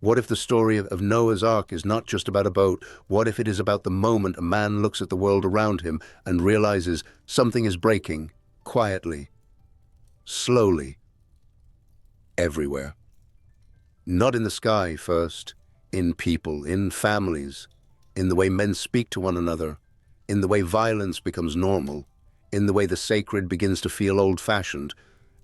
What if the story of Noah's Ark is not just about a boat? What if it is about the moment a man looks at the world around him and realizes something is breaking, quietly, slowly, everywhere? Not in the sky first, in people, in families, in the way men speak to one another, in the way violence becomes normal, in the way the sacred begins to feel old-fashioned.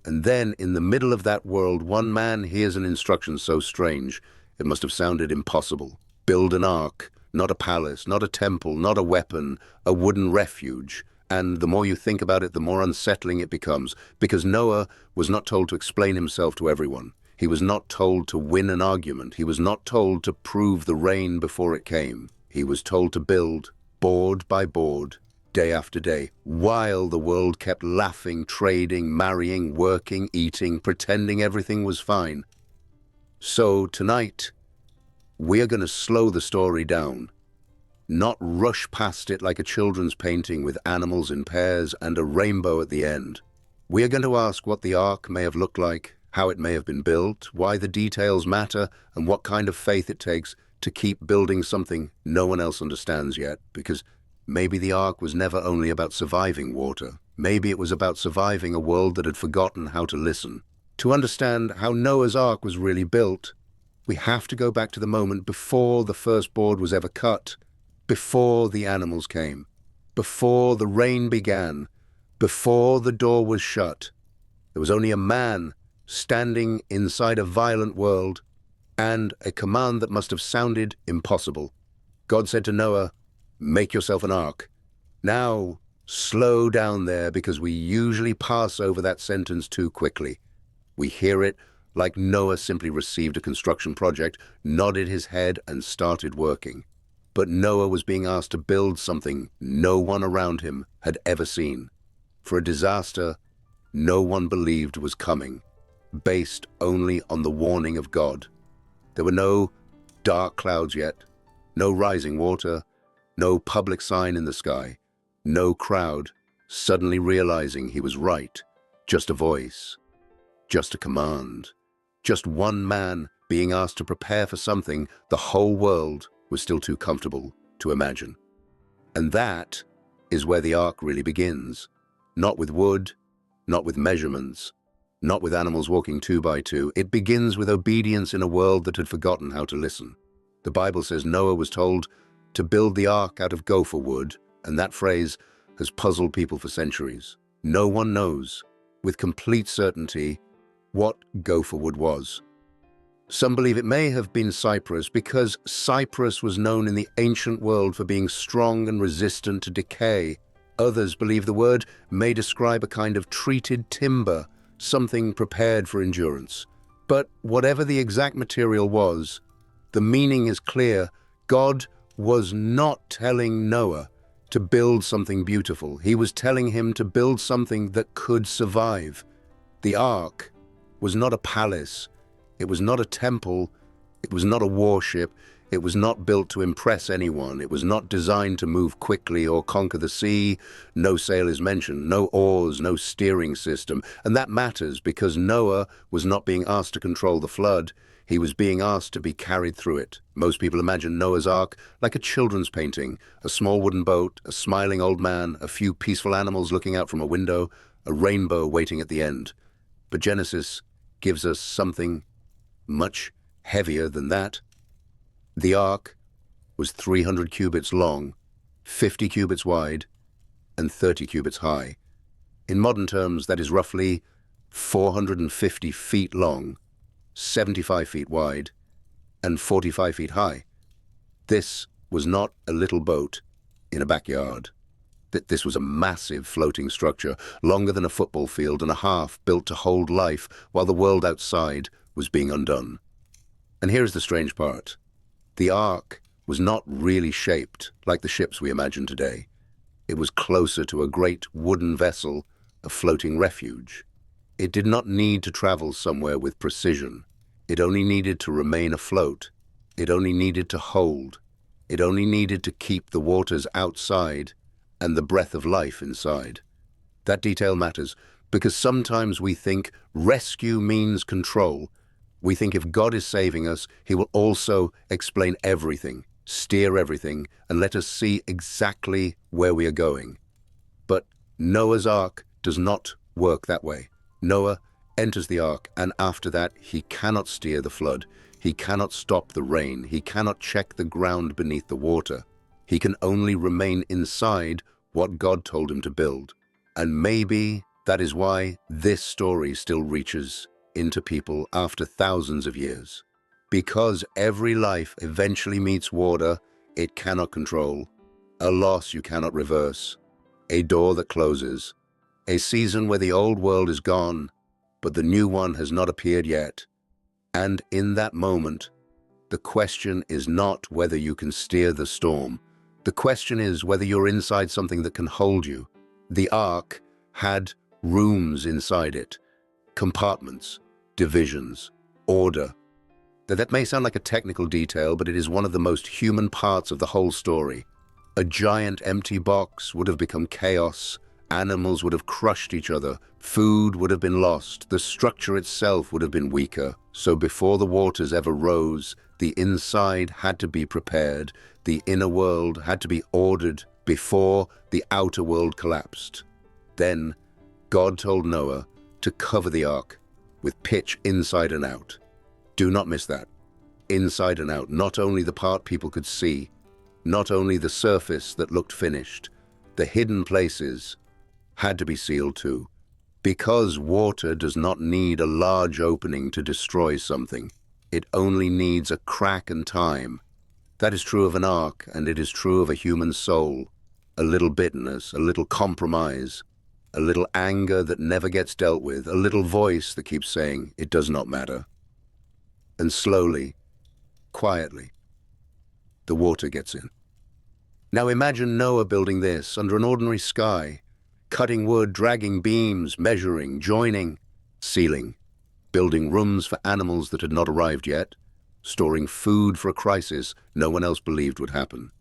And then, in the middle of that world, one man hears an instruction so strange, it must have sounded impossible. Build an ark, not a palace, not a temple, not a weapon, a wooden refuge. And the more you think about it, the more unsettling it becomes, because Noah was not told to explain himself to everyone. He was not told to win an argument. He was not told to prove the rain before it came. He was told to build, board by board, day after day, while the world kept laughing, trading, marrying, working, eating, pretending everything was fine. So tonight, we are going to slow the story down, not rush past it like a children's painting with animals in pairs and a rainbow at the end. We are going to ask what the ark may have looked like, how it may have been built, why the details matter, and what kind of faith it takes to keep building something no one else understands yet, because maybe the ark was never only about surviving water. Maybe it was about surviving a world that had forgotten how to listen. To understand how Noah's Ark was really built, we have to go back to the moment before the first board was ever cut, before the animals came, before the rain began, before the door was shut. There was only a man standing inside a violent world, and a command that must have sounded impossible. God said to Noah, "Make yourself an ark." Now, slow down there, because we usually pass over that sentence too quickly. We hear it like Noah simply received a construction project, nodded his head, and started working. But Noah was being asked to build something no one around him had ever seen, for a disaster no one believed was coming, based only on the warning of God. There were no dark clouds yet, no rising water, no public sign in the sky, no crowd suddenly realizing he was right, just a voice, just a command, just one man being asked to prepare for something the whole world was still too comfortable to imagine. And that is where the ark really begins. Not with wood, not with measurements, not with animals walking 2 by 2. It begins with obedience in a world that had forgotten how to listen. The Bible says Noah was told to build the ark out of gopher wood, and that phrase has puzzled people for centuries. No one knows with complete certainty what gopher wood was. Some believe it may have been cypress, because cypress was known in the ancient world for being strong and resistant to decay. Others believe the word may describe a kind of treated timber, something prepared for endurance. But whatever the exact material was, the meaning is clear. God was not telling Noah to build something beautiful. He was telling him to build something that could survive. The ark was not a palace. It was not a temple. It was not a warship. It was not built to impress anyone. It was not designed to move quickly or conquer the sea. No sail is mentioned, no oars, no steering system. And that matters because Noah was not being asked to control the flood. He was being asked to be carried through it. Most people imagine Noah's Ark like a children's painting, a small wooden boat, a smiling old man, a few peaceful animals looking out from a window, a rainbow waiting at the end. But Genesis gives us something much heavier than that. The ark was 300 cubits long, 50 cubits wide, and 30 cubits high. In modern terms, that is roughly 450 feet long, 75 feet wide, and 45 feet high. This was not a little boat in a backyard. This was a massive floating structure, longer than a football field and a half, built to hold life while the world outside was being undone. And here's the strange part. The ark was not really shaped like the ships we imagine today. It was closer to a great wooden vessel, a floating refuge. It did not need to travel somewhere with precision. It only needed to remain afloat. It only needed to hold. It only needed to keep the waters outside and the breath of life inside. That detail matters because sometimes we think rescue means control, We think if God is saving us, he will also explain everything, steer everything, and let us see exactly where we are going. But Noah's Ark does not work that way. Noah enters the ark, and after that, he cannot steer the flood. He cannot stop the rain. He cannot check the ground beneath the water. He can only remain inside what God told him to build. And maybe that is why this story still reaches into people after thousands of years. Because every life eventually meets water it cannot control, a loss you cannot reverse, a door that closes, a season where the old world is gone, but the new one has not appeared yet. And in that moment, the question is not whether you can steer the storm. The question is whether you're inside something that can hold you. The ark had rooms inside it, compartments, divisions, order. That may sound like a technical detail, but it is one of the most human parts of the whole story. A giant empty box would have become chaos. Animals would have crushed each other. Food would have been lost. The structure itself would have been weaker. So before the waters ever rose, the inside had to be prepared. The inner world had to be ordered before the outer world collapsed. Then God told Noah to cover the ark with pitch inside and out. Do not miss that. Inside and out, not only the part people could see, not only the surface that looked finished, the hidden places had to be sealed too. Because water does not need a large opening to destroy something. It only needs a crack and time. That is true of an ark, and it is true of a human soul. A little bitterness, a little compromise, a little anger that never gets dealt with, a little voice that keeps saying, it does not matter. And slowly, quietly, the water gets in. Now imagine Noah building this under an ordinary sky, cutting wood, dragging beams, measuring, joining, sealing, building rooms for animals that had not arrived yet, storing food for a crisis no one else believed would happen.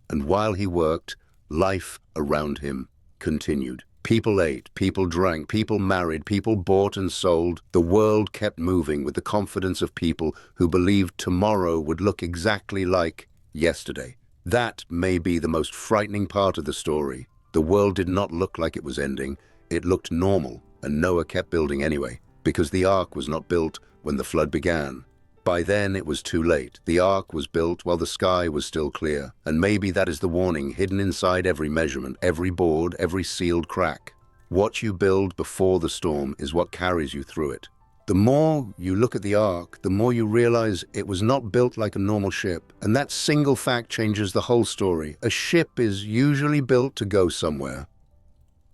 And while he worked, life around him continued. People ate, people drank, people married, people bought and sold. The world kept moving with the confidence of people who believed tomorrow would look exactly like yesterday. That may be the most frightening part of the story. The world did not look like it was ending. It looked normal, and Noah kept building anyway, because the ark was not built when the flood began. By then it was too late. The ark was built while the sky was still clear, and maybe that is the warning hidden inside every measurement, every board, every sealed crack. What you build before the storm is what carries you through it. The more you look at the ark, the more you realize it was not built like a normal ship, and that single fact changes the whole story. A ship is usually built to go somewhere.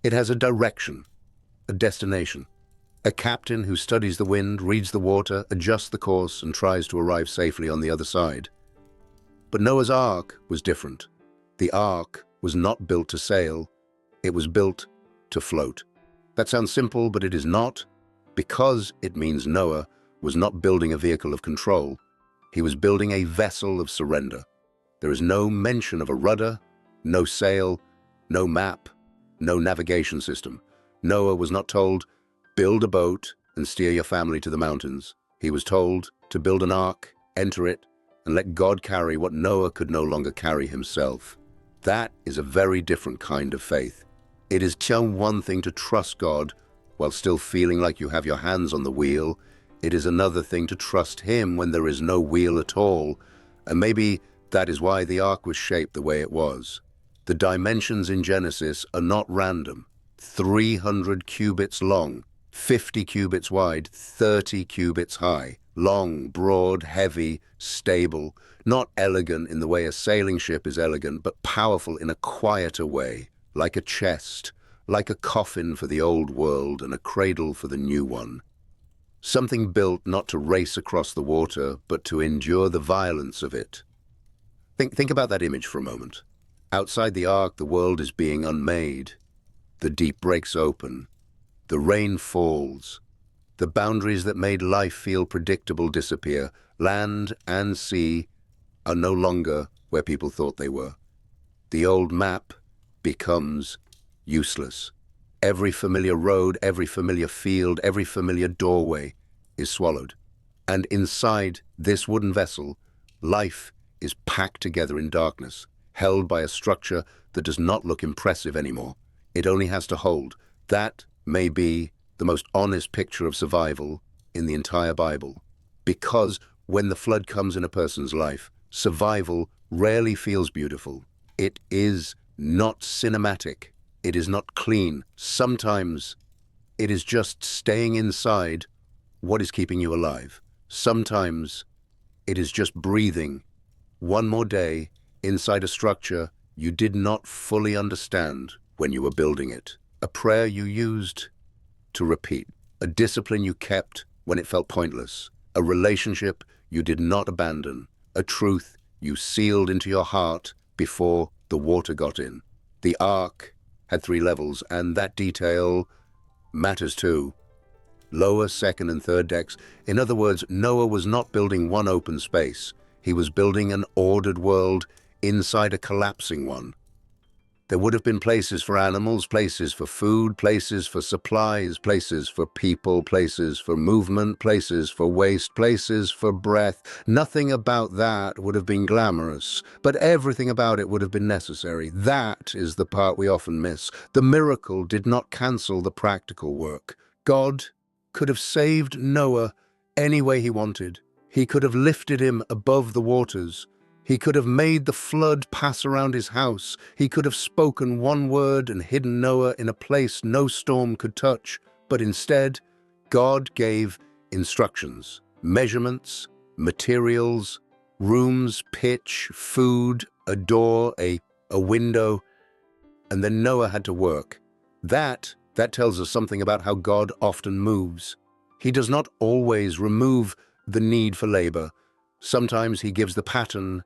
It has a direction, a destination. A captain who studies the wind, reads the water, adjusts the course, and tries to arrive safely on the other side. But Noah's Ark was different. The Ark was not built to sail. It was built to float. That sounds simple, but it is not, because it means Noah was not building a vehicle of control. He was building a vessel of surrender. There is no mention of a rudder, no sail, no map, no navigation system. Noah was not told, build a boat and steer your family to the mountains. He was told to build an ark, enter it, and let God carry what Noah could no longer carry himself. That is a very different kind of faith. It is just one thing to trust God while still feeling like you have your hands on the wheel. It is another thing to trust Him when there is no wheel at all. And maybe that is why the ark was shaped the way it was. The dimensions in Genesis are not random. 300 cubits long, 50 cubits wide, 30 cubits high, long, broad, heavy, stable, not elegant in the way a sailing ship is elegant, but powerful in a quieter way, like a chest, like a coffin for the old world and a cradle for the new one. Something built not to race across the water, but to endure the violence of it. Think about that image for a moment. Outside the ark, the world is being unmade. The deep breaks open. The rain falls. The boundaries that made life feel predictable disappear. Land and sea are no longer where people thought they were. The old map becomes useless. Every familiar road, every familiar field, every familiar doorway is swallowed. And inside this wooden vessel, life is packed together in darkness, held by a structure that does not look impressive anymore. It only has to hold. That may be the most honest picture of survival in the entire Bible. Because when the flood comes in a person's life, survival rarely feels beautiful. It is not cinematic. It is not clean. Sometimes it is just staying inside what is keeping you alive. Sometimes it is just breathing one more day inside a structure you did not fully understand when you were building it. A prayer you used to repeat. A discipline you kept when it felt pointless. A relationship you did not abandon. A truth you sealed into your heart before the water got in. The ark had 3 levels, and that detail matters too. Lower, second, and third decks. In other words, Noah was not building one open space. He was building an ordered world inside a collapsing one. There would have been places for animals, places for food, places for supplies, places for people, places for movement, places for waste, places for breath. Nothing about that would have been glamorous, but everything about it would have been necessary. That is the part we often miss. The miracle did not cancel the practical work. God could have saved Noah any way he wanted. He could have lifted him above the waters. He could have made the flood pass around his house. He could have spoken one word and hidden Noah in a place no storm could touch. But instead, God gave instructions, measurements, materials, rooms, pitch, food, a door, a window, and then Noah had to work. That tells us something about how God often moves. He does not always remove the need for labor. Sometimes he gives the pattern,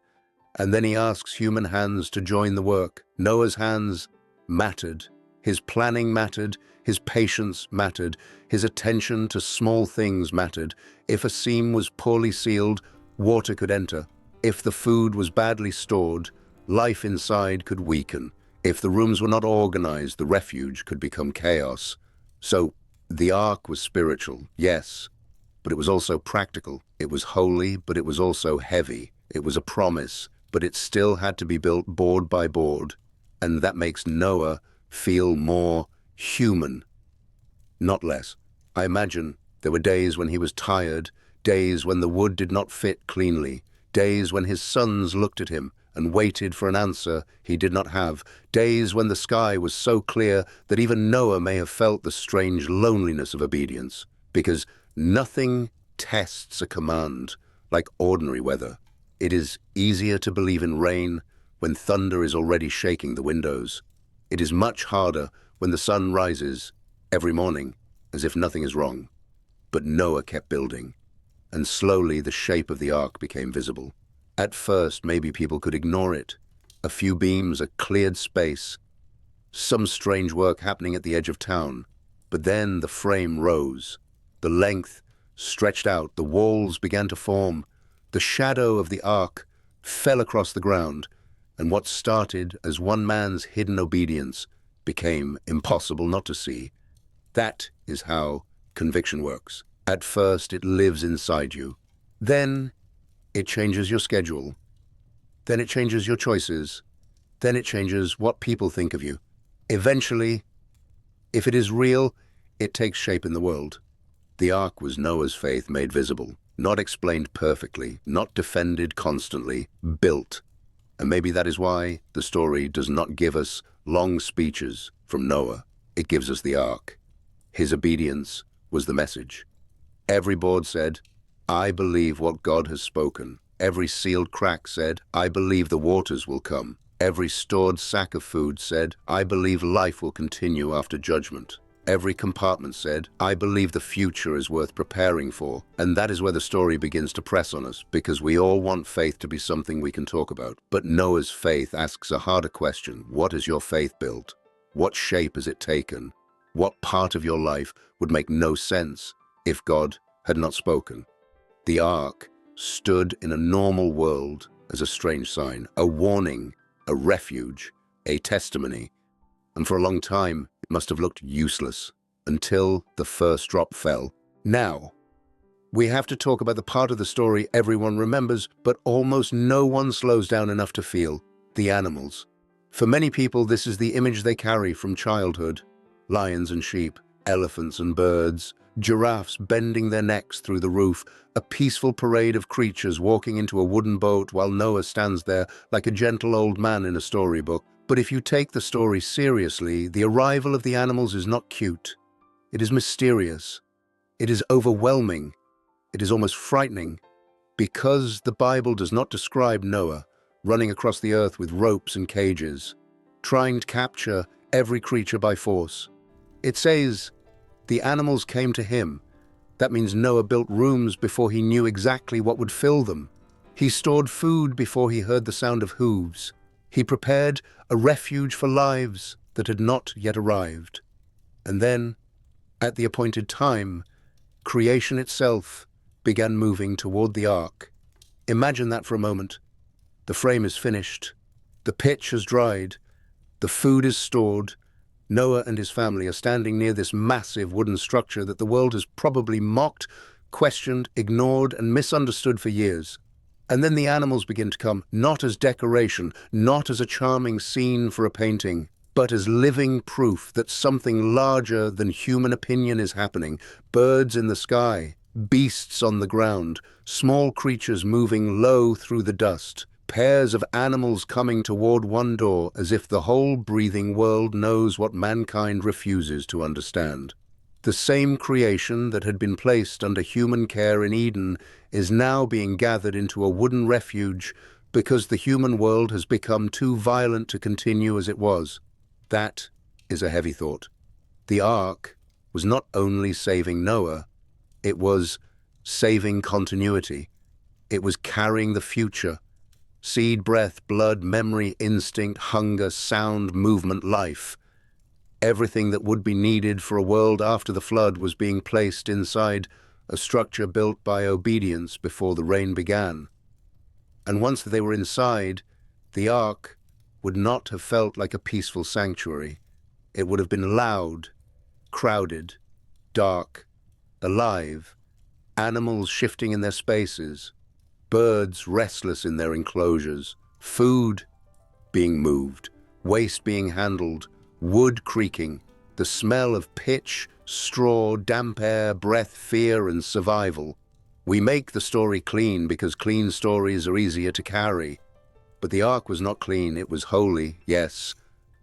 and then he asks human hands to join the work. Noah's hands mattered. His planning mattered. His patience mattered. His attention to small things mattered. If a seam was poorly sealed, water could enter. If the food was badly stored, life inside could weaken. If the rooms were not organized, the refuge could become chaos. So the ark was spiritual, yes, but it was also practical. It was holy, but it was also heavy. It was a promise, but it still had to be built board by board. And that makes Noah feel more human, not less. I imagine there were days when he was tired, days when the wood did not fit cleanly, days when his sons looked at him and waited for an answer he did not have, days when the sky was so clear that even Noah may have felt the strange loneliness of obedience, because nothing tests a command like ordinary weather. It is easier to believe in rain when thunder is already shaking the windows. It is much harder when the sun rises every morning as if nothing is wrong. But Noah kept building, and slowly the shape of the ark became visible. At first, maybe people could ignore it. A few beams, a cleared space, some strange work happening at the edge of town. But then the frame rose. The length stretched out. The walls began to form. The shadow of the ark fell across the ground, and what started as one man's hidden obedience became impossible not to see. That is how conviction works. At first, it lives inside you. Then it changes your schedule. Then it changes your choices. Then it changes what people think of you. Eventually, if it is real, it takes shape in the world. The ark was Noah's faith made visible, not explained perfectly, not defended constantly, built. And maybe that is why the story does not give us long speeches from Noah. It gives us the ark. His obedience was the message. Every board said, "I believe what God has spoken." Every sealed crack said, "I believe the waters will come." Every stored sack of food said, "I believe life will continue after judgment." Every compartment said, "I believe the future is worth preparing for." And that is where the story begins to press on us, because we all want faith to be something we can talk about. But Noah's faith asks a harder question. What has your faith built? What shape has it taken? What part of your life would make no sense if God had not spoken? The ark stood in a normal world as a strange sign, a warning, a refuge, a testimony. And for a long time, it must have looked useless until the first drop fell. Now, We have to talk about the part of the story everyone remembers, but almost no one slows down enough to feel: the animals. For many people, this is the image they carry from childhood: lions and sheep, elephants and birds, giraffes bending their necks through the roof, a peaceful parade of creatures walking into a wooden boat while Noah stands there like a gentle old man in a storybook. But if you take the story seriously, the arrival of the animals is not cute. It is mysterious. It is overwhelming. It is almost frightening, because the Bible does not describe Noah running across the earth with ropes and cages, trying to capture every creature by force. It says the animals came to him. That means Noah built rooms before he knew exactly what would fill them. He stored food before he heard the sound of hooves. He prepared a refuge for lives that had not yet arrived. And then, at the appointed time, creation itself began moving toward the ark. Imagine that for a moment. The frame is finished. The pitch has dried. The food is stored. Noah and his family are standing near this massive wooden structure that the world has probably mocked, questioned, ignored, and misunderstood for years. And then the animals begin to come, not as decoration, not as a charming scene for a painting, but as living proof that something larger than human opinion is happening. Birds in the sky, beasts on the ground, small creatures moving low through the dust, pairs of animals coming toward one door as if the whole breathing world knows what mankind refuses to understand. The same creation that had been placed under human care in Eden is now being gathered into a wooden refuge because the human world has become too violent to continue as it was. That is a heavy thought. The ark was not only saving Noah, it was saving continuity. It was carrying the future. Seed, breath, blood, memory, instinct, hunger, sound, movement, life. Everything that would be needed for a world after the flood was being placed inside a structure built by obedience before the rain began. And once they were inside, the ark would not have felt like a peaceful sanctuary. It would have been loud, crowded, dark, alive, animals shifting in their spaces, birds restless in their enclosures, food being moved, waste being handled, wood creaking, the smell of pitch, straw, damp air, breath, fear, and survival. We make the story clean because clean stories are easier to carry. But the ark was not clean. It was holy, yes,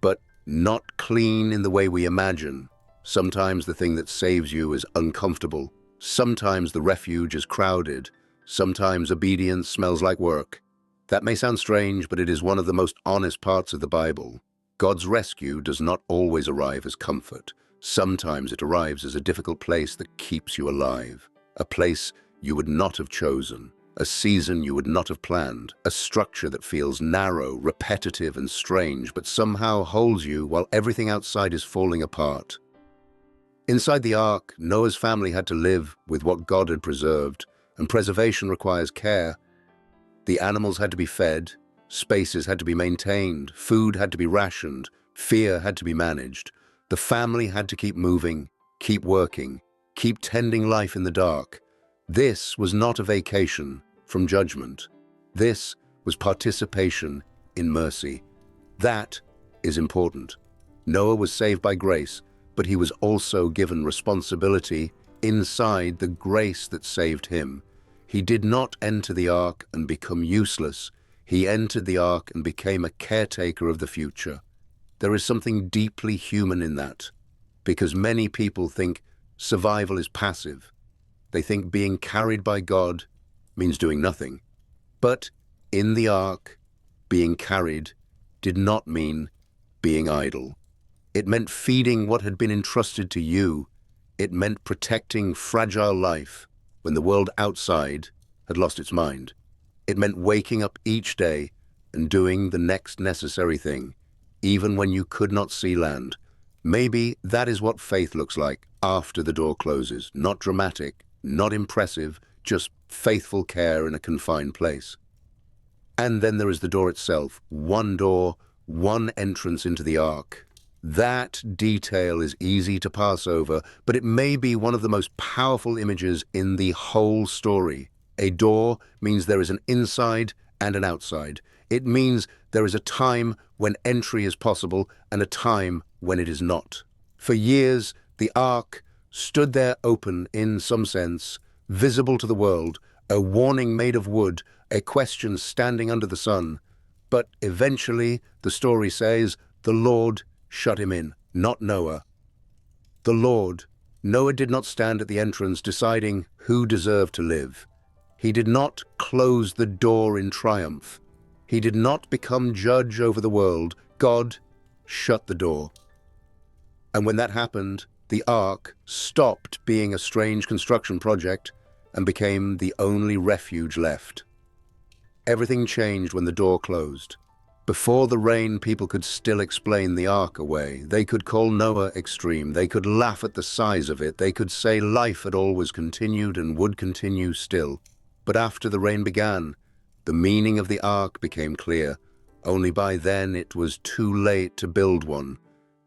but not clean in the way we imagine. Sometimes the thing that saves you is uncomfortable. Sometimes the refuge is crowded. Sometimes obedience smells like work. That may sound strange, but it is one of the most honest parts of the Bible. God's rescue does not always arrive as comfort. Sometimes it arrives as a difficult place that keeps you alive. A place you would not have chosen. A season you would not have planned. A structure that feels narrow, repetitive, and strange, but somehow holds you while everything outside is falling apart. Inside the ark, Noah's family had to live with what God had preserved, and preservation requires care. The animals had to be fed, spaces had to be maintained, food had to be rationed, fear had to be managed. The family had to keep moving, keep working, keep tending life in the dark. This was not a vacation from judgment. This was participation in mercy. That is important. Noah was saved by grace, but he was also given responsibility inside the grace that saved him. He did not enter the ark and become useless. He entered the ark and became a caretaker of the future. There is something deeply human in that, because many people think survival is passive. They think being carried by God means doing nothing. But in the ark, being carried did not mean being idle. It meant feeding what had been entrusted to you. It meant protecting fragile life when the world outside had lost its mind. It meant waking up each day and doing the next necessary thing, even when you could not see land. Maybe that is what faith looks like after the door closes. Not dramatic, not impressive, just faithful care in a confined place. And then there is the door itself. One door, one entrance into the ark. That detail is easy to pass over, but it may be one of the most powerful images in the whole story. A door means there is an inside and an outside. It means there is a time when entry is possible and a time when it is not. For years, the Ark stood there open in some sense, visible to the world, a warning made of wood, a question standing under the sun. But eventually, the story says, the Lord shut him in, not Noah. The Lord. Noah did not stand at the entrance deciding who deserved to live. He did not close the door in triumph. He did not become judge over the world. God shut the door. And when that happened, the Ark stopped being a strange construction project and became the only refuge left. Everything changed when the door closed. Before the rain, people could still explain the Ark away. They could call Noah extreme. They could laugh at the size of it. They could say life had always continued and would continue still. But after the rain began, the meaning of the Ark became clear. Only by then it was too late to build one.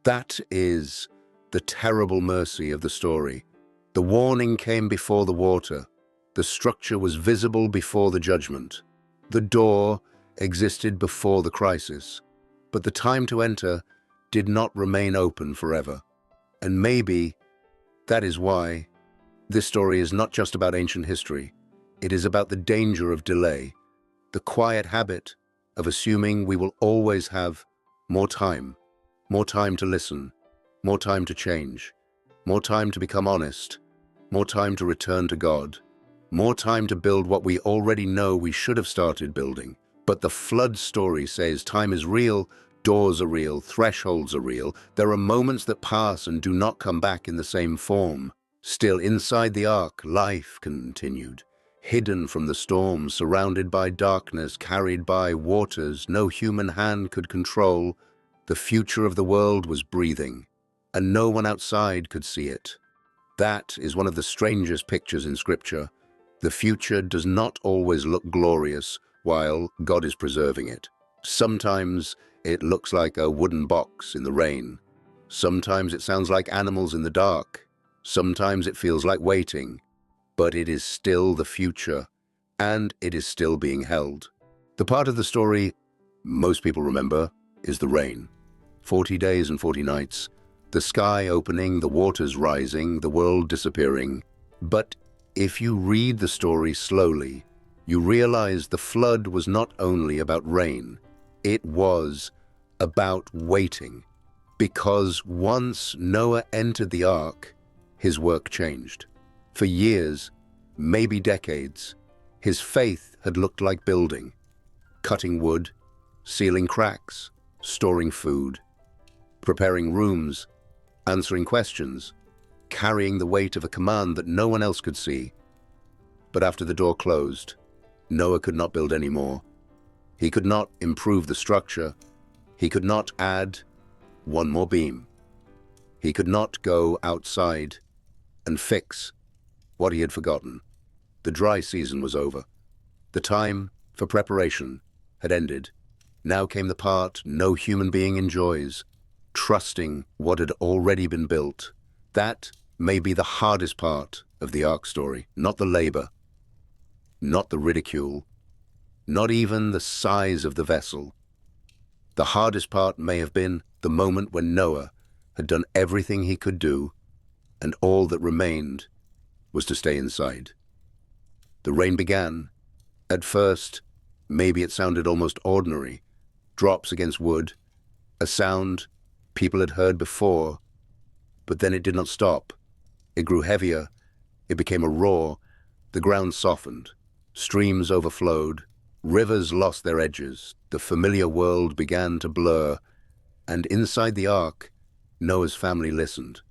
That is the terrible mercy of the story. The warning came before the water. The structure was visible before the judgment. The door existed before the crisis. But the time to enter did not remain open forever. And maybe that is why this story is not just about ancient history. It is about the danger of delay, the quiet habit of assuming we will always have more time to listen, more time to change, more time to become honest, more time to return to God, more time to build what we already know we should have started building. But the flood story says time is real, doors are real, thresholds are real. There are moments that pass and do not come back in the same form. Still, inside the Ark, life continued. Hidden from the storm, surrounded by darkness, carried by waters no human hand could control, the future of the world was breathing, and no one outside could see it. That is one of the strangest pictures in Scripture. The future does not always look glorious while God is preserving it. Sometimes it looks like a wooden box in the rain. Sometimes it sounds like animals in the dark. Sometimes it feels like waiting. But it is still the future, and it is still being held. The part of the story most people remember is the rain. 40 days and 40 nights, the sky opening, the waters rising, the world disappearing. But if you read the story slowly, you realize the flood was not only about rain, it was about waiting. Because once Noah entered the Ark, his work changed. For years, maybe decades, his faith had looked like building, cutting wood, sealing cracks, storing food, preparing rooms, answering questions, carrying the weight of a command that no one else could see. But after the door closed, Noah could not build anymore. He could not improve the structure. He could not add one more beam. He could not go outside and fix what he had forgotten. The dry season was over. The time for preparation had ended. Now came the part no human being enjoys, trusting what had already been built. That may be the hardest part of the Ark story, not the labor, not the ridicule, not even the size of the vessel. The hardest part may have been the moment when Noah had done everything he could do, and all that remained was to stay inside. The rain began. At first, maybe it sounded almost ordinary. Drops against wood, a sound people had heard before. But then it did not stop. It grew heavier. It became a roar. The ground softened. Streams overflowed. Rivers lost their edges. The familiar world began to blur. And inside the Ark, Noah's family listened.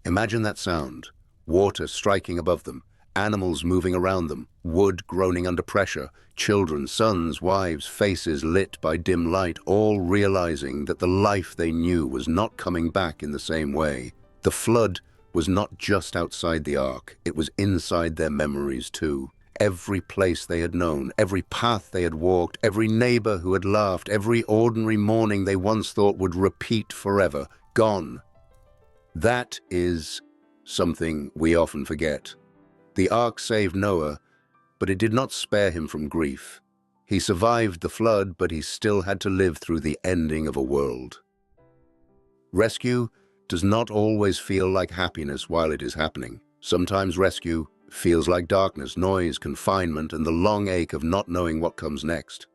Imagine that sound. Water striking above them, animals moving around them, wood groaning under pressure, children, sons, wives, faces lit by dim light, all realizing that the life they knew was not coming back in the same way. The flood was not just outside the Ark, it was inside their memories too. Every place they had known, every path they had walked, every neighbor who had laughed, every ordinary morning they once thought would repeat forever, gone. That is something we often forget. The ark saved Noah, but it did not spare him from grief. He survived the flood, but he still had to live through the ending of a world. Rescue does not always feel like happiness while it is happening. Sometimes rescue feels like darkness, noise, confinement, and the long ache of not knowing what comes next.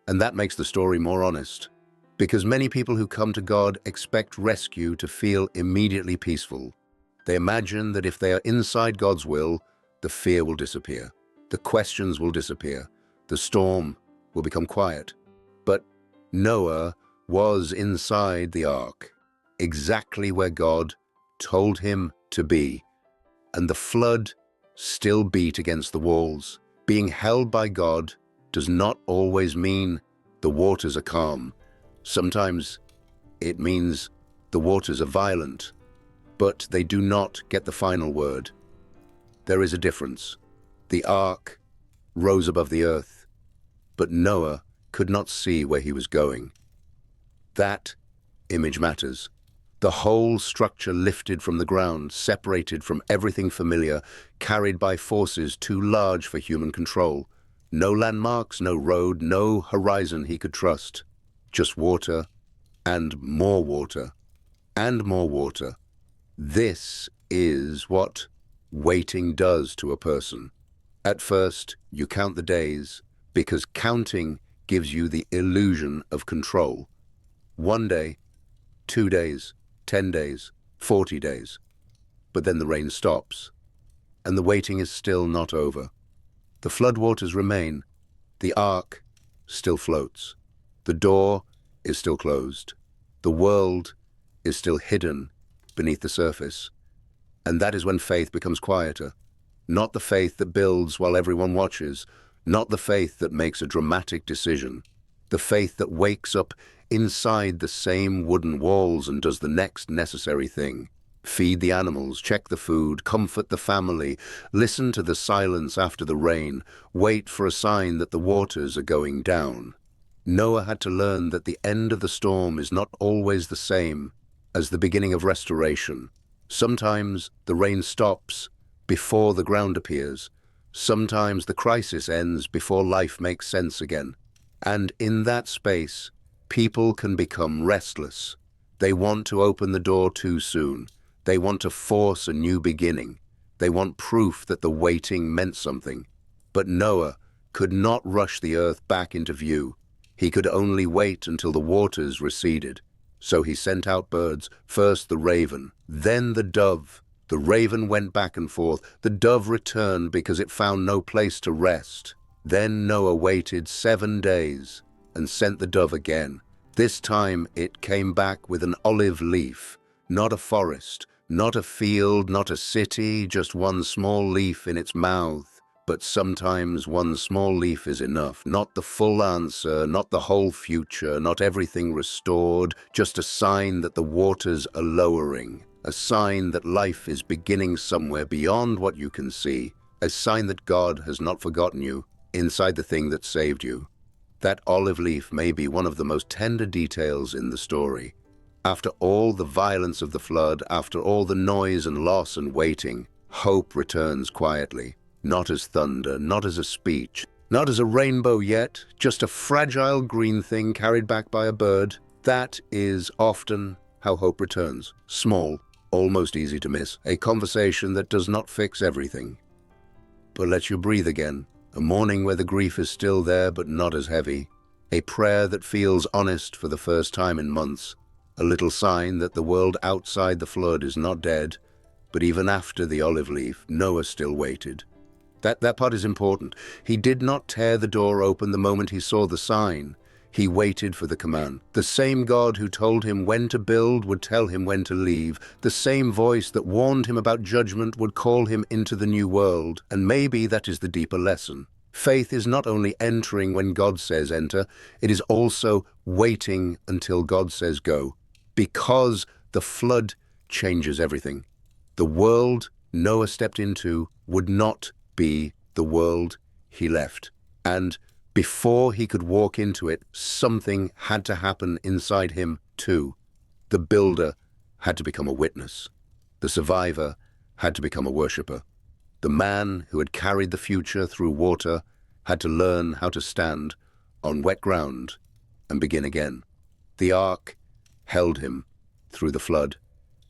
And that makes the story more honest, because many people who come to God expect rescue to feel immediately peaceful. They imagine that if they are inside God's will, the fear will disappear, the questions will disappear, the storm will become quiet. But Noah was inside the ark, exactly where God told him to be, and the flood still beat against the walls. Being held by God does not always mean the waters are calm. Sometimes it means the waters are violent, but they do not get the final word. There is a difference. The ark rose above the earth, but Noah could not see where he was going. That image matters. The whole structure lifted from the ground, separated from everything familiar, carried by forces too large for human control. No landmarks, no road, no horizon he could trust. Just water, and more water, and more water. This is what waiting does to a person. At first, you count the days, because counting gives you the illusion of control. 1 day, 2 days, 10 days, 40 days. But then the rain stops, and the waiting is still not over. The floodwaters remain. The ark still floats. The door is still closed. The world is still hidden beneath the surface. And that is when faith becomes quieter. Not the faith that builds while everyone watches, not the faith that makes a dramatic decision. The faith that wakes up inside the same wooden walls and does the next necessary thing. Feed the animals, check the food, comfort the family, listen to the silence after the rain, wait for a sign that the waters are going down. Noah had to learn that the end of the storm is not always the same as the beginning of restoration. Sometimes the rain stops before the ground appears. Sometimes the crisis ends before life makes sense again. And in that space, people can become restless. They want to open the door too soon. They want to force a new beginning. They want proof that the waiting meant something. But Noah could not rush the earth back into view. He could only wait until the waters receded. So he sent out birds, first the raven, then the dove. The raven went back and forth. The dove returned because it found no place to rest. Then Noah waited 7 days and sent the dove again. This time it came back with an olive leaf, not a forest, not a field, not a city, just one small leaf in its mouth. But sometimes one small leaf is enough. Not the full answer, not the whole future, not everything restored, just a sign that the waters are lowering, a sign that life is beginning somewhere beyond what you can see, a sign that God has not forgotten you inside the thing that saved you. That olive leaf may be one of the most tender details in the story. After all the violence of the flood, after all the noise and loss and waiting, hope returns quietly. Not as thunder, not as a speech, not as a rainbow yet, just a fragile green thing carried back by a bird. That is often how hope returns. Small, almost easy to miss. A conversation that does not fix everything, but lets you breathe again. A morning where the grief is still there but not as heavy. A prayer that feels honest for the first time in months. A little sign that the world outside the flood is not dead, but even after the olive leaf, Noah still waited. That part is important. He did not tear the door open the moment he saw the sign. He waited for the command. The same God who told him when to build would tell him when to leave. The same voice that warned him about judgment would call him into the new world. And maybe that is the deeper lesson. Faith is not only entering when God says enter, it is also waiting until God says go. Because the flood changes everything. The world Noah stepped into would not be the world he left. And before he could walk into it, something had to happen inside him too. The builder had to become a witness. The survivor had to become a worshipper. The man who had carried the future through water had to learn how to stand on wet ground and begin again. The ark held him through the flood,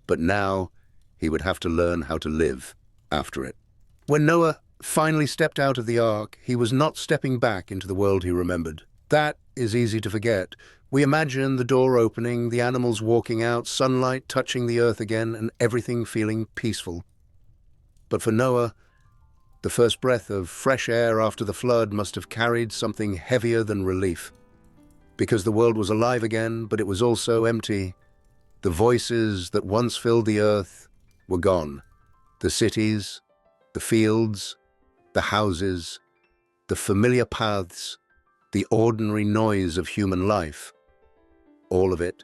but now he would have to learn how to live after it. When Noah finally stepped out of the ark, he was not stepping back into the world he remembered. That is easy to forget. We imagine the door opening, the animals walking out, sunlight touching the earth again, and everything feeling peaceful. But for Noah, the first breath of fresh air after the flood must have carried something heavier than relief. Because the world was alive again, but it was also empty. The voices that once filled the earth were gone. The cities, the fields, the houses, the familiar paths, the ordinary noise of human life. All of it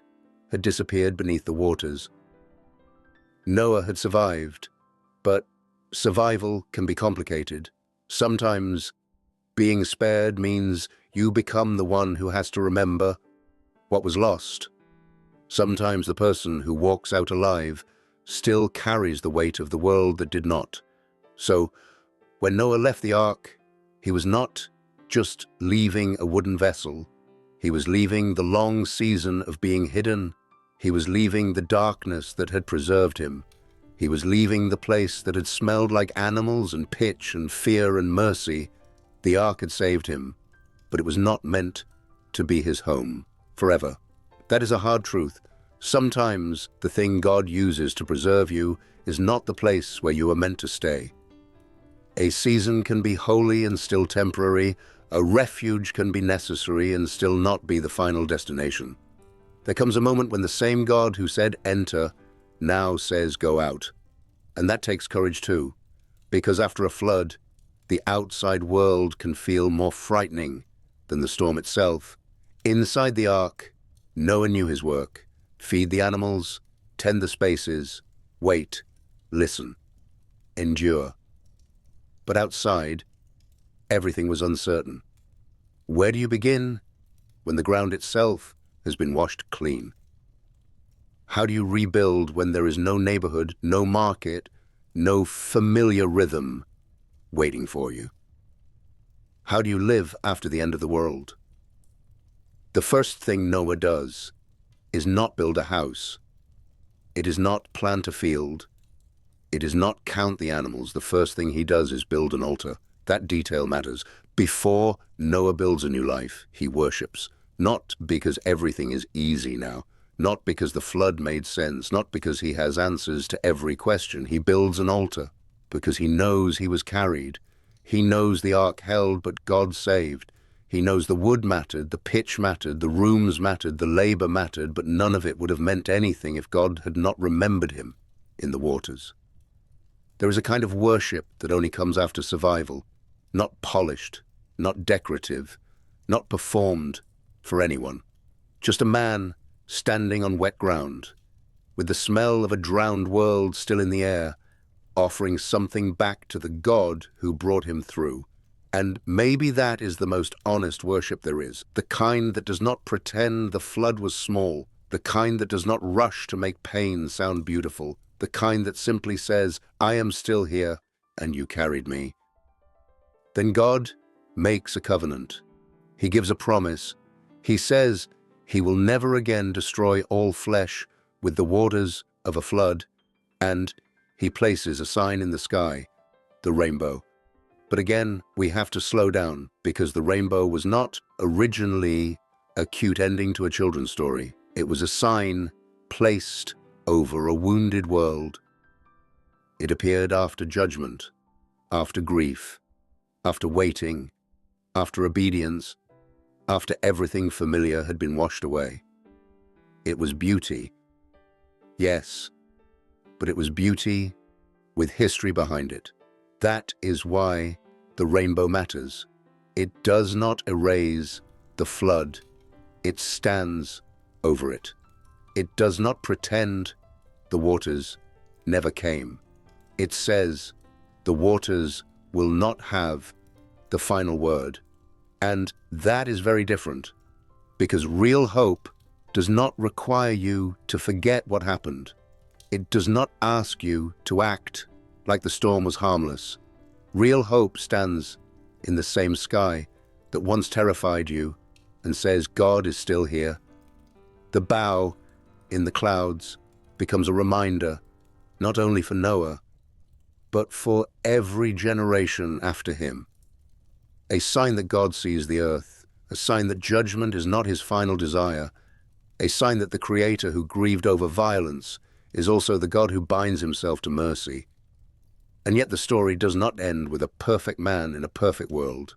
had disappeared beneath the waters. Noah had survived, but survival can be complicated. Sometimes being spared means you become the one who has to remember what was lost. Sometimes the person who walks out alive still carries the weight of the world that did not. So, when Noah left the ark, he was not just leaving a wooden vessel. He was leaving the long season of being hidden. He was leaving the darkness that had preserved him. He was leaving the place that had smelled like animals and pitch and fear and mercy. The ark had saved him, but it was not meant to be his home forever. That is a hard truth. Sometimes the thing God uses to preserve you is not the place where you are meant to stay. A season can be holy and still temporary. A refuge can be necessary and still not be the final destination. There comes a moment when the same God who said enter now says go out. And that takes courage too, because after a flood, the outside world can feel more frightening than the storm itself. Inside the ark, Noah knew his work. Feed the animals, tend the spaces, wait, listen, endure. But outside, everything was uncertain. Where do you begin when the ground itself has been washed clean? How do you rebuild when there is no neighborhood, no market, no familiar rhythm waiting for you? How do you live after the end of the world? The first thing Noah does is not build a house. It is not plant a field. It is not count the animals. The first thing he does is build an altar. That detail matters. Before Noah builds a new life, he worships. Not because everything is easy now. Not because the flood made sense. Not because he has answers to every question. He builds an altar because he knows he was carried. He knows the ark held, but God saved. He knows the wood mattered, the pitch mattered, the rooms mattered, the labor mattered, but none of it would have meant anything if God had not remembered him in the waters. There is a kind of worship that only comes after survival, not polished, not decorative, not performed for anyone. Just a man standing on wet ground, with the smell of a drowned world still in the air, offering something back to the God who brought him through. And maybe that is the most honest worship there is, the kind that does not pretend the flood was small, the kind that does not rush to make pain sound beautiful, the kind that simply says, I am still here, and you carried me. Then God makes a covenant. He gives a promise. He says he will never again destroy all flesh with the waters of a flood, and he places a sign in the sky, the rainbow. But again, we have to slow down, because the rainbow was not originally a cute ending to a children's story. It was a sign placed over a wounded world. It appeared after judgment, after grief, after waiting, after obedience, after everything familiar had been washed away. It was beauty, yes, but it was beauty with history behind it. That is why the rainbow matters. It does not erase the flood. It stands over it. It does not pretend the waters never came. It says the waters will not have the final word. And that is very different, because real hope does not require you to forget what happened. It does not ask you to act like the storm was harmless. Real hope stands in the same sky that once terrified you and says God is still here. The bow in the clouds becomes a reminder, not only for Noah, but for every generation after him. A sign that God sees the earth, a sign that judgment is not his final desire, a sign that the Creator who grieved over violence is also the God who binds himself to mercy. And yet the story does not end with a perfect man in a perfect world.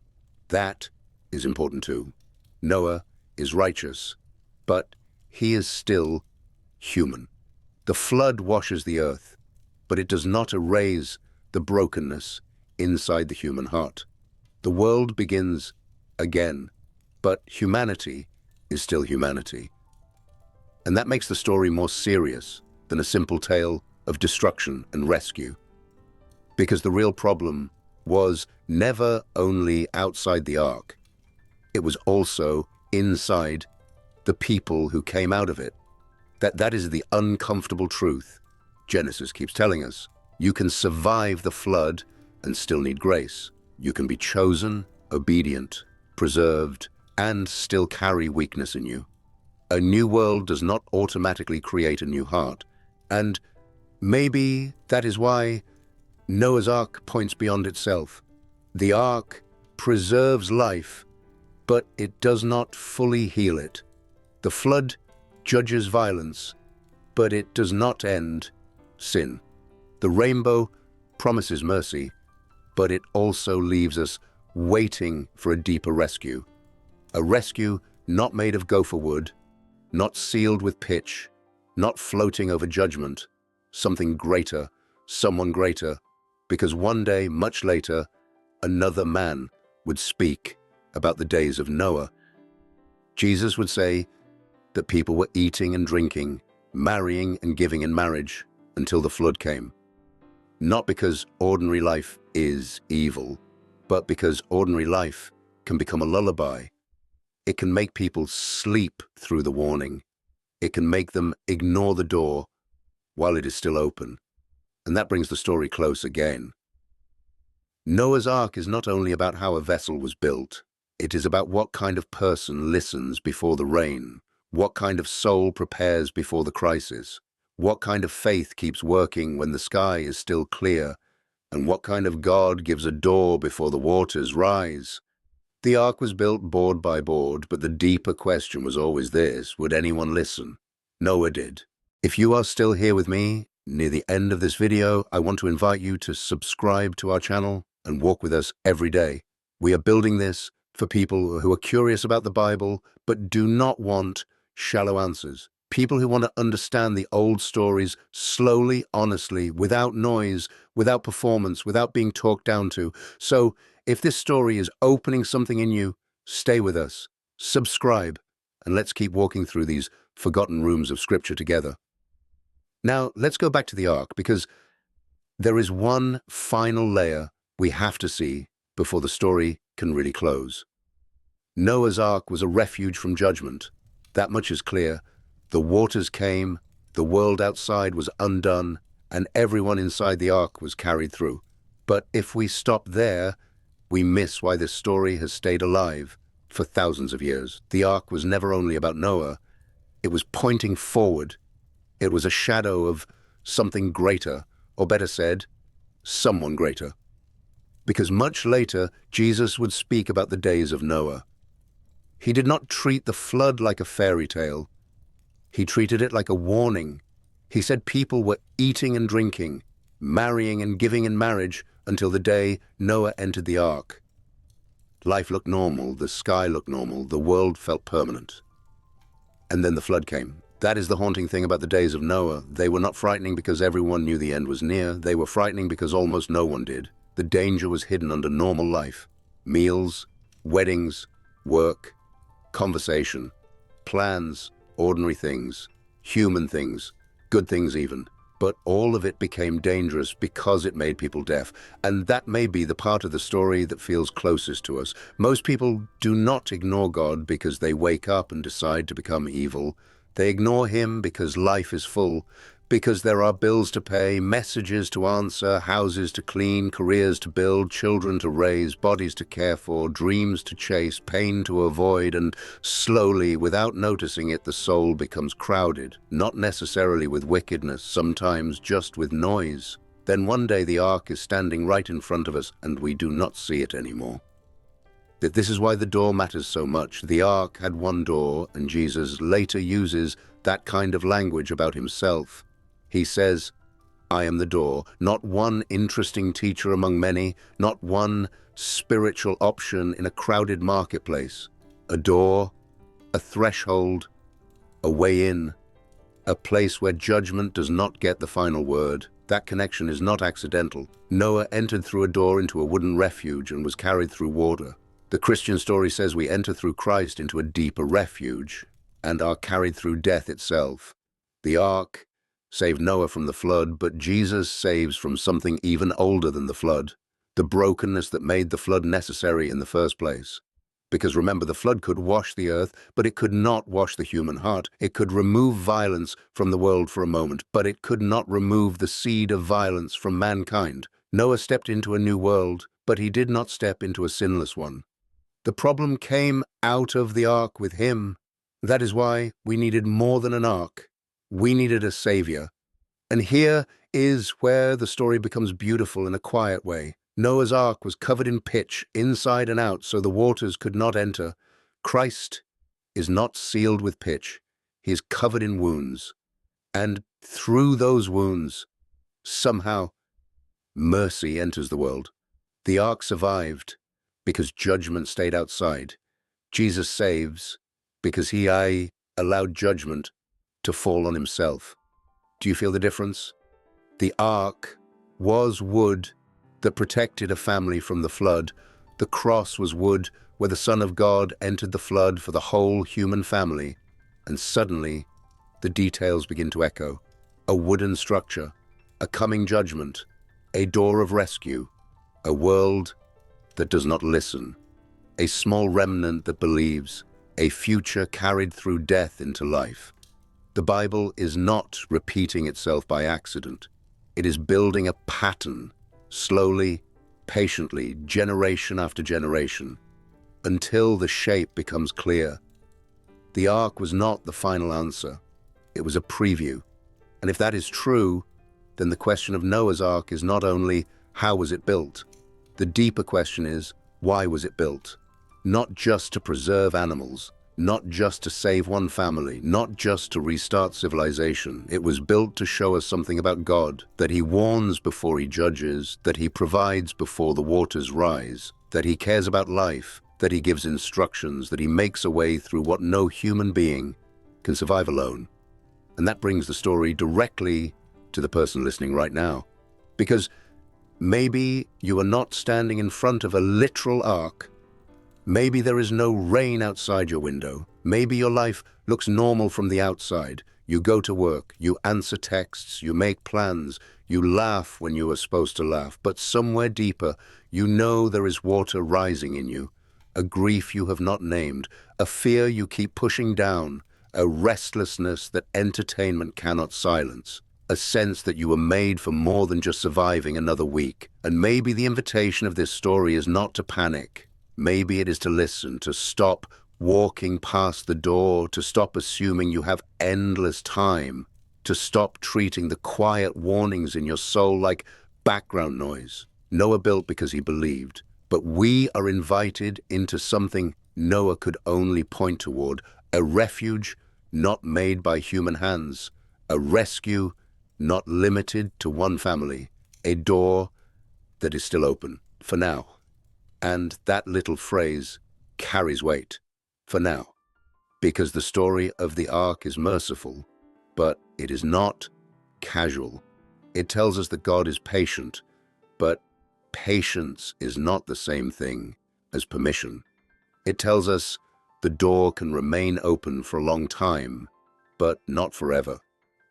That is important too. Noah is righteous, but he is still human. The flood washes the earth, but it does not erase the brokenness inside the human heart. The world begins again, but humanity is still humanity. And that makes the story more serious than a simple tale of destruction and rescue. Because the real problem was never only outside the ark, it was also inside the people who came out of it. That is the uncomfortable truth Genesis keeps telling us. You can survive the flood and still need grace. You can be chosen, obedient, preserved, and still carry weakness in you. A new world does not automatically create a new heart. And maybe that is why Noah's Ark points beyond itself. The Ark preserves life, but it does not fully heal it. The flood judges violence, but it does not end sin. The rainbow promises mercy, but it also leaves us waiting for a deeper rescue. A rescue not made of gopher wood, not sealed with pitch, not floating over judgment. Something greater, someone greater, because one day, much later, another man would speak about the days of Noah. Jesus would say that people were eating and drinking, marrying and giving in marriage until the flood came. Not because ordinary life is evil, but because ordinary life can become a lullaby. It can make people sleep through the warning. It can make them ignore the door while it is still open. And that brings the story close again. Noah's Ark is not only about how a vessel was built, it is about what kind of person listens before the rain, what kind of soul prepares before the crisis, what kind of faith keeps working when the sky is still clear, and what kind of God gives a door before the waters rise. The Ark was built board by board, but the deeper question was always this: would anyone listen? Noah did. If you are still here with me, near the end of this video, I want to invite you to subscribe to our channel and walk with us every day. We are building this for people who are curious about the Bible, but do not want shallow answers. People who want to understand the old stories slowly, honestly, without noise, without performance, without being talked down to. So if this story is opening something in you, stay with us, subscribe, and let's keep walking through these forgotten rooms of Scripture together. Now, let's go back to the Ark, because there is one final layer we have to see before the story can really close. Noah's Ark was a refuge from judgment. That much is clear. The waters came, the world outside was undone, and everyone inside the Ark was carried through. But if we stop there, we miss why this story has stayed alive for thousands of years. The Ark was never only about Noah. It was pointing forward. It was a shadow of something greater, or better said, someone greater. Because much later, Jesus would speak about the days of Noah. He did not treat the flood like a fairy tale. He treated it like a warning. He said people were eating and drinking, marrying and giving in marriage until the day Noah entered the Ark. Life looked normal, the sky looked normal, the world felt permanent. And then the flood came. That is the haunting thing about the days of Noah. They were not frightening because everyone knew the end was near. They were frightening because almost no one did. The danger was hidden under normal life. Meals, weddings, work, conversation, plans, ordinary things, human things, good things even. But all of it became dangerous because it made people deaf. And that may be the part of the story that feels closest to us. Most people do not ignore God because they wake up and decide to become evil. They ignore him because life is full, Because there are bills to pay, messages to answer, houses to clean, careers to build, children to raise, bodies to care for, dreams to chase, pain to avoid, and slowly, without noticing it, the soul becomes crowded, not necessarily with wickedness, sometimes just with noise. Then one day the ark is standing right in front of us and we do not see it anymore. This is why the door matters so much. The ark had one door, and Jesus later uses that kind of language about himself. He says, I am the door, not one interesting teacher among many, not one spiritual option in a crowded marketplace. A door, a threshold, a way in, a place where judgment does not get the final word. That connection is not accidental. Noah entered through a door into a wooden refuge and was carried through water. The Christian story says we enter through Christ into a deeper refuge and are carried through death itself. The ark saved Noah from the flood, but Jesus saves from something even older than the flood, the brokenness that made the flood necessary in the first place. Because remember, the flood could wash the earth, but it could not wash the human heart. It could remove violence from the world for a moment, but it could not remove the seed of violence from mankind. Noah stepped into a new world, but he did not step into a sinless one. The problem came out of the ark with him. That is why we needed more than an ark. We needed a savior. And here is where the story becomes beautiful in a quiet way. Noah's ark was covered in pitch, inside and out, so the waters could not enter. Christ is not sealed with pitch. He is covered in wounds. And through those wounds, somehow, mercy enters the world. The ark survived because judgment stayed outside. Jesus saves because he allowed judgment to fall on himself. Do you feel the difference? The ark was wood that protected a family from the flood. The cross was wood where the Son of God entered the flood for the whole human family. And suddenly, the details begin to echo. A wooden structure, a coming judgment, a door of rescue, a world that does not listen, a small remnant that believes, a future carried through death into life. The Bible is not repeating itself by accident. It is building a pattern, slowly, patiently, generation after generation, until the shape becomes clear. The ark was not the final answer. It was a preview. And if that is true, then the question of Noah's ark is not only how was it built? The deeper question is, why was it built? Not just to preserve animals, not just to save one family, not just to restart civilization. It was built to show us something about God, that he warns before he judges, that he provides before the waters rise, that he cares about life, that he gives instructions, that he makes a way through what no human being can survive alone. And that brings the story directly to the person listening right now. Because maybe you are not standing in front of a literal ark. Maybe there is no rain outside your window. Maybe your life looks normal from the outside. You go to work, you answer texts, you make plans, you laugh when you are supposed to laugh. But somewhere deeper, you know there is water rising in you, a grief you have not named, a fear you keep pushing down, a restlessness that entertainment cannot silence, a sense that you were made for more than just surviving another week. And maybe the invitation of this story is not to panic. Maybe it is to listen, to stop walking past the door, to stop assuming you have endless time, to stop treating the quiet warnings in your soul like background noise. Noah built because he believed, but we are invited into something Noah could only point toward, a refuge not made by human hands, a rescue not limited to one family, a door that is still open, for now. And that little phrase carries weight, for now, because the story of the ark is merciful, but it is not casual. It tells us that God is patient, but patience is not the same thing as permission. It tells us the door can remain open for a long time, but not forever.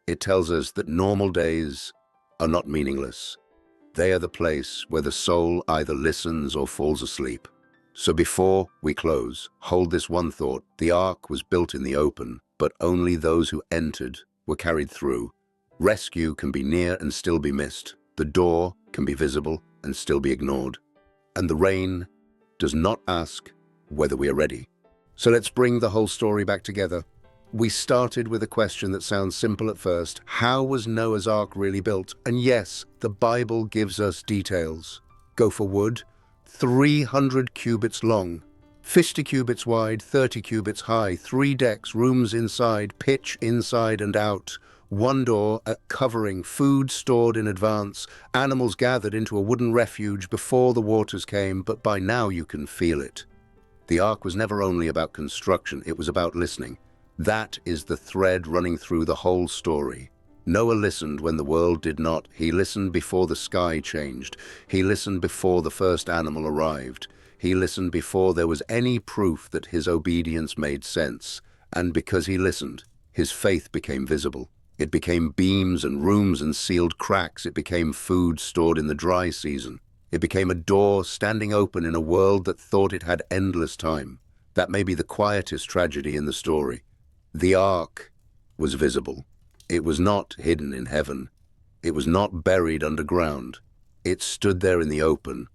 It tells us that normal days are not meaningless. They are the place where the soul either listens or falls asleep. So before we close, hold this one thought. The ark was built in the open, but only those who entered were carried through. Rescue can be near and still be missed. The door can be visible and still be ignored. And the rain does not ask whether we are ready. So let's bring the whole story back together. We started with a question that sounds simple at first. How was Noah's Ark really built? And yes, the Bible gives us details. Gopher wood, 300 cubits long, 50 cubits wide, 30 cubits high, 3 decks, rooms inside, pitch inside and out, 1 door, a covering, food stored in advance, animals gathered into a wooden refuge before the waters came, but by now you can feel it. The Ark was never only about construction, it was about listening. That is the thread running through the whole story. Noah listened when the world did not. He listened before the sky changed. He listened before the first animal arrived. He listened before there was any proof that his obedience made sense. And because he listened, his faith became visible. It became beams and rooms and sealed cracks. It became food stored in the dry season. It became a door standing open in a world that thought it had endless time. That may be the quietest tragedy in the story. The Ark was visible. It was not hidden in heaven. It was not buried underground. It stood there in the open,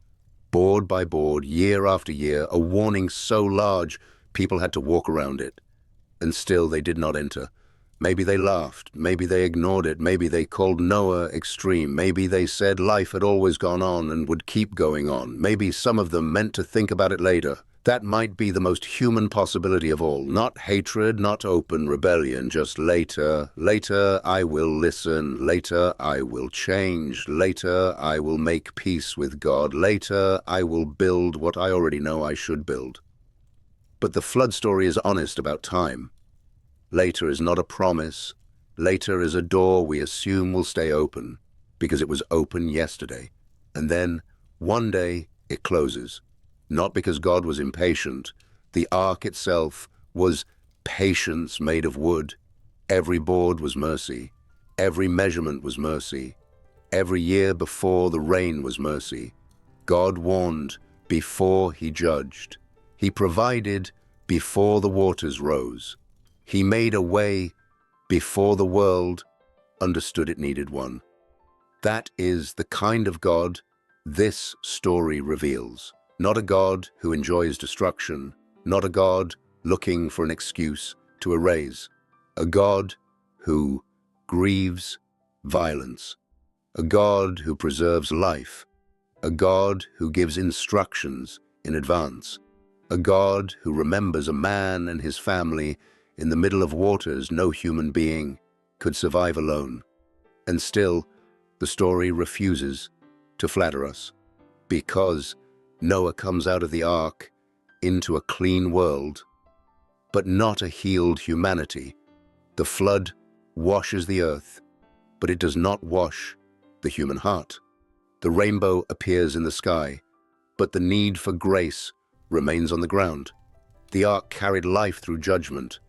board by board, year after year, a warning so large people had to walk around it. And still they did not enter. Maybe they laughed, maybe they ignored it, maybe they called Noah extreme, maybe they said life had always gone on and would keep going on. Maybe some of them meant to think about it later. That might be the most human possibility of all. Not hatred, not open rebellion, just later. Later I will listen. Later I will change. Later I will make peace with God. Later I will build what I already know I should build. But the flood story is honest about time. Later is not a promise. Later is a door we assume will stay open, because it was open yesterday. And then, one day, it closes. Not because God was impatient. The Ark itself was patience made of wood. Every board was mercy. Every measurement was mercy. Every year before the rain was mercy. God warned before he judged. He provided before the waters rose. He made a way before the world understood it needed one. That is the kind of God this story reveals. Not a God who enjoys destruction, not a God looking for an excuse to erase. A God who grieves violence. A God who preserves life. A God who gives instructions in advance. A God who remembers a man and his family in the middle of waters no human being could survive alone. And still, the story refuses to flatter us. Because Noah comes out of the Ark into a clean world, but not a healed humanity. The flood washes the earth, but it does not wash the human heart. The rainbow appears in the sky, but the need for grace remains on the ground. The Ark carried life through judgment,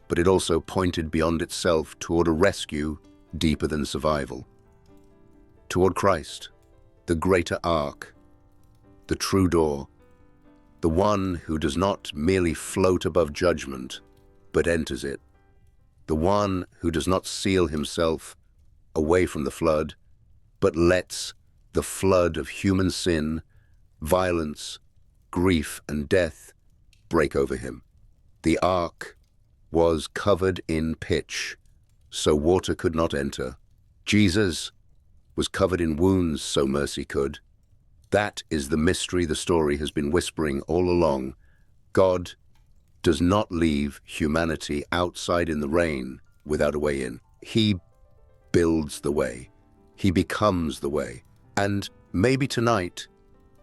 but it also pointed beyond itself toward a rescue deeper than survival. Toward Christ, the greater Ark, the true door, the one who does not merely float above judgment, but enters it, the one who does not seal himself away from the flood, but lets the flood of human sin, violence, grief, and death break over him. The Ark was covered in pitch, so water could not enter. Jesus was covered in wounds, so mercy could. That is the mystery the story has been whispering all along. God does not leave humanity outside in the rain without a way in. He builds the way. He becomes the way. And maybe tonight,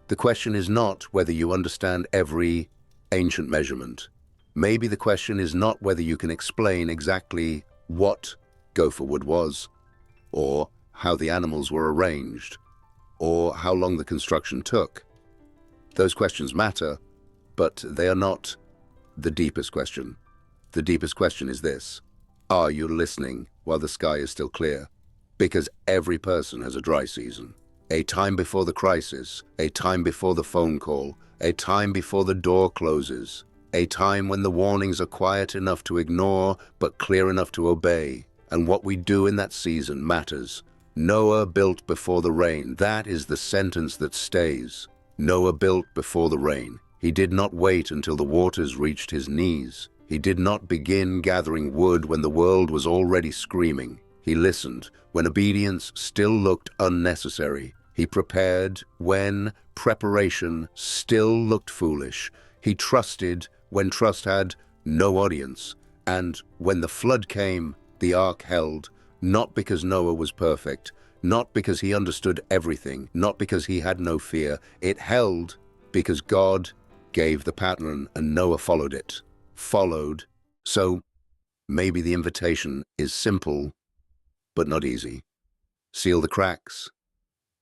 the question is not whether you understand every ancient measurement. Maybe the question is not whether you can explain exactly what gopher wood was, or how the animals were arranged, or how long the construction took. Those questions matter, but they are not the deepest question. The deepest question is this: are you listening while the sky is still clear? Because every person has a dry season. A time before the crisis, a time before the phone call, a time before the door closes, a time when the warnings are quiet enough to ignore but clear enough to obey. and what we do in that season matters. Noah built before the rain. That is the sentence that stays. Noah built before the rain. He did not wait until the waters reached his knees. He did not begin gathering wood when the world was already screaming. He listened when obedience still looked unnecessary. He prepared when preparation still looked foolish. He trusted when trust had no audience. And when the flood came, the ark held, not because Noah was perfect, not because he understood everything, not because he had no fear. It held because God gave the pattern and Noah followed it. So maybe the invitation is simple, but not easy. Seal the cracks,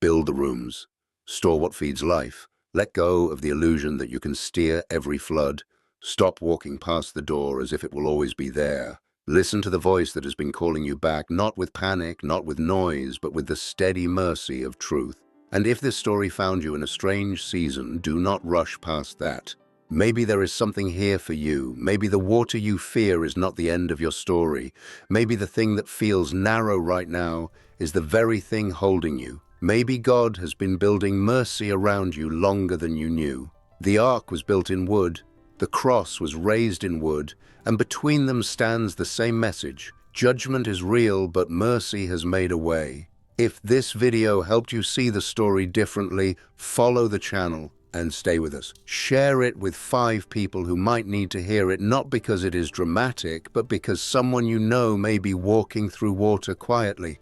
build the rooms, store what feeds life. Let go of the illusion that you can steer every flood. Stop walking past the door as if it will always be there. Listen to the voice that has been calling you back, not with panic, not with noise, but with the steady mercy of truth. And if this story found you in a strange season, do not rush past that. Maybe there is something here for you. Maybe the water you fear is not the end of your story. Maybe the thing that feels narrow right now is the very thing holding you. Maybe God has been building mercy around you longer than you knew. The ark was built in wood. The cross was raised in wood, and between them stands the same message. Judgment is real, but mercy has made a way. If this video helped you see the story differently, follow the channel and stay with us. Share it with 5 people who might need to hear it, not because it is dramatic, but because someone you know may be walking through water quietly.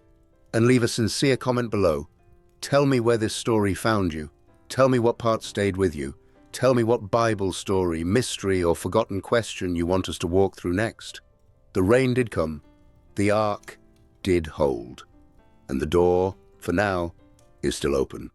And leave a sincere comment below. Tell me where this story found you. Tell me what part stayed with you. Tell me what Bible story, mystery, or forgotten question you want us to walk through next. The rain did come. The ark did hold. And the door, for now, is still open.